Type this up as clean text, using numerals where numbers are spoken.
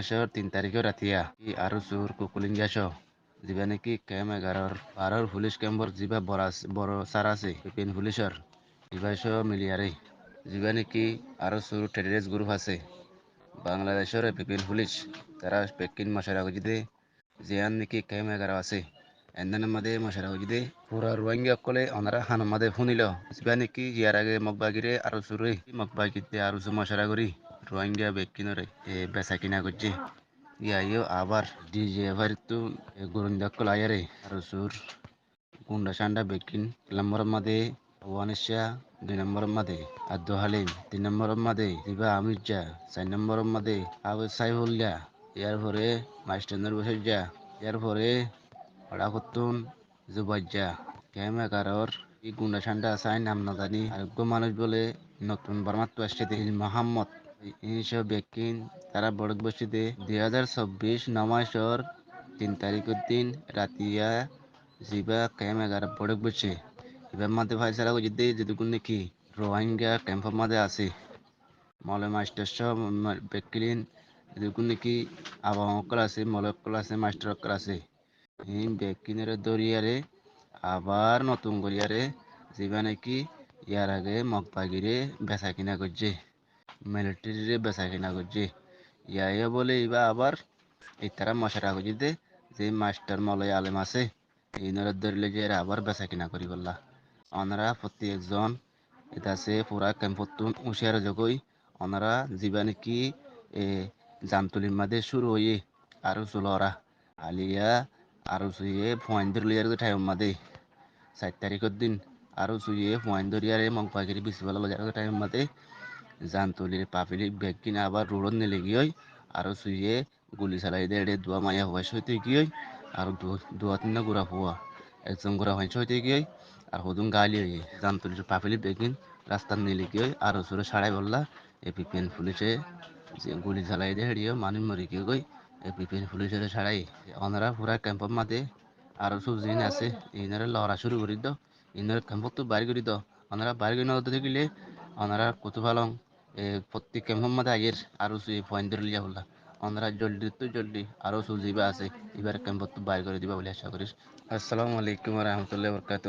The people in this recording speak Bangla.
বাংলাদেশের 3 তারিখের রাতিয়া কি আরো চোর কুকুলিঙ্গাস যিবা নাকি ক্যাম্প 11-12 পুলিশ ক্যাম্পর যিবা বড় সার আছে বিপিন পুলিশের ইবাইশ মিলিয়ারে যিবা নাকি আরো চোর টেররিস্ট গ্রুপ আছে বাংলাদেশের বিপিন পুলিশ তারা পেকিন মশারা গজিদে জিয়ান নাকি ক্যাম্প 11 আছে এন্দানের মাঝে মশারা গজিদে পুরা রোহিঙ্গা কলে ওনারা হানুর মাঝে শুনিল যিবা নাকি ইয়ার আগে মগবাগিরে আরো চোরে মগবাগিতে আরো চোর মশারা করি রোহিঙ্গা বেকিনরে বেচা কিনা করছে ইয়াইও আবার ডিজে ভারিতো গোরিন্দা কলায়ারে আর সুর গুন্ডা সান্ডা বেকিন নম্বর মাদে ওয়ানিশা 2 নম্বর মাদে আব্দু হালিম 3 নম্বর মাদে দিবা আমিরজা 4 নম্বর মাদে আবু সাইফুল্লাহ ইয়ার পরে মাস্টার বসে যা ইয়ার পরে অড়াকতুন জুবাইজা কেমে কারোর এই গুন্ডা সান্ডা সাইন নাম না জানি আরেকগো মানুষ বলে নতুন বার্মাত আসছে মোহাম্মদ এইসব বেকিন তারা বড়ক বসিতে 2024 নমাসর 3 তারিখের দিন রাতিয়া জিবা ক্যাম 11 বড়ক বসে এবার মাঝে ফাইসারা গজিতে যেটুকুন নাকি রোহিঙ্গা ক্যাম্পের মাঝে আছে মলে মাস্টার সব বেকিলিন যেটুকুন নাকি আবহাওয়া আছে মলকল আছে মাস্টার আছে এই বেকিনের দরিয়ারে আবার নতুন গড়িয়ারে জিবা নাকি ইয়ার আগে মগবাগিরে বেচা কিনা করছে মিলিটারিরে বেচা কিনা করছে ইয়াইয়া বলে এবার আবার এই তারা মশারা খুঁজিতে যে মাস্টার মলয় আলেম আছে এই নরে ধরলে যে এরা আবার বেচা কিনা করি বললা ওনারা প্রতি একজন এটা আছে পুরা ক্যাম্পতুন হুঁশিয়ার জগই ওনারা জীবা নাকি এ জামতুলির মাঝে শুরু হয়ে আরো চুলরা আলিয়া আরো চুয়ে পয়েন্ট ধরলিয়ার টাইম মাঝে 4 তারিখের দিন আরো চুয়ে পয়েন্ট ধরিয়ারে মগবাগিরি বিসিবালা লজার টাইম মাঝে জানতলির পাপিলি ব্যাগ কিনা আবার রোডত নেলে গিয়ে আরো শুয়ে গুলি চালাই দেড়ে দোয়া মায়া হওয়া সইতে গিয়ে আর দোয়া তিনটা গুড়া হওয়া একজন গুড়া হয় সইতে গিয়ে আর হদুন গালি হয়ে জানতলির পাপিলি বেগিন রাস্তার নেলে গিয়ে আরো সুরে সাড়াই বললা এপিপিএন পুলিশে যে গুলি চালাই দেড়িও মানুষ মরি গিয়ে গই এপিপিএন পুলিশের সাড়াই ওনারা পুরা ক্যাম্পের মাঝে আরো সুজিন আছে ইনারা লড়া শুরু করি দাও ইনারা ক্যাম্পত তো বাড়ি করি দাও ওনারা বাড়ি করে নগদ গেলে ওনারা কত ভালো প্রত্যেক মোহাম্মদ আগের আরো পয়েন্ট ধরে লিয়া বললা ওনারা জলদি আরো সুজিবা আছে এবার ক্যাম্পত বাইর করে দিবা বলে আশা করিস আসসালামু আলাইকুম রহমতুল্লাহ বরকাত